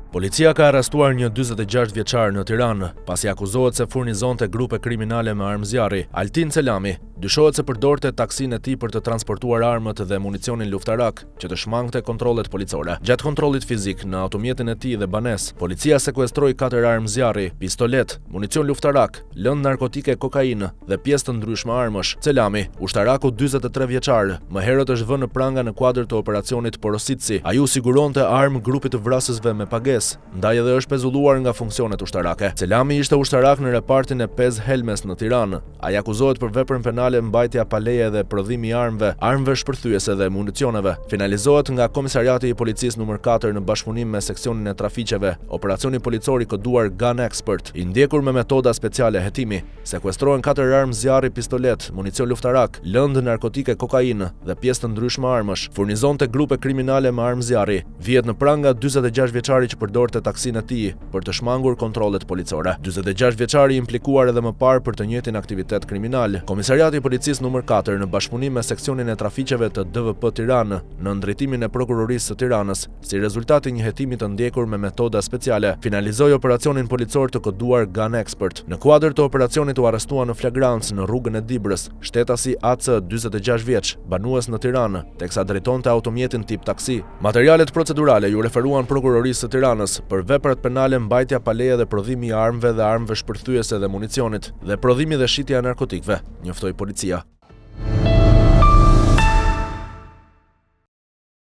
Policia ka arrestuar një 46 vjeçar në Tiranë, pasi akuzohet se furnizonte grupe kriminale me armë zjarri. Altin Selami dyshohet se përdorte taksinë e tij për të transportuar armët dhe municionin luftarak që të shmangte kontrollet policore. Gjatë kontrollit fizik në automjetin e tij dhe banes, policia sekuestroi 4 armë zjarri, pistolet, municion luftarak, lëndë narkotike, kokainë dhe pjesë të ndryshme armësh. Selami, ushtaraku 43 vjeçar, më herët është vënë në pranga në kuadër të operacionit Porositsi. Ai u siguronte armë grupit të vrasësve me pagesë, ndaj edhe është pezulluar nga funksionet ushtarake. Selami ishte ushtarak në repartin e Pez Helmes në Tiranë. Ai akuzohet për veprën penale mbajtja pa leje dhe prodhimi i armëve shpërthyese dhe municioneve. Finalizohet nga Komisariati i Policisë nr. 4 në bashkëpunim me seksionin e trafiqeve, operacioni policor i koduar Gun Expert, i ndjekur me metoda speciale hetimi. Sekuestrohen 4 armë zjarri, pistolet, municion luftarak, lëndë narkotike, kokainë dhe pjesë të ndryshme armësh. Furnizonte grupe kriminale me armë zjarri. Vihet në pranga 46 vjeçari që përdorte taksinë e tij për të shmangur kontrollet policore. 46 vjeçari implikuar edhe më parë për të njëjtin aktivitet kriminal. Komisariati i Policisë nr. 4 në bashkëpunim me seksionin e trafiqeve të DVP Tiranë në ndërtimin e Prokurorisë së Tiranës, si rezultat i një hetimi të ndjekur me metoda speciale, finalizoi operacionin policor të koduar Gun Expert. Në kuadër të operacionit u arrestua në flagrancë në rrugën e Dibrës shtetasi AC 46 vjeç, banues në Tiranë, teksa drejtonte automjetin tip taksi. Materialet procedurale ju referuan Prokurorisë së Tiranës për veprat penale mbajtja pa leje dhe prodhimi i armëve dhe armëve shpërthyese dhe municionit, dhe prodhimi dhe shitja e narkotikëve, njoftoi policia.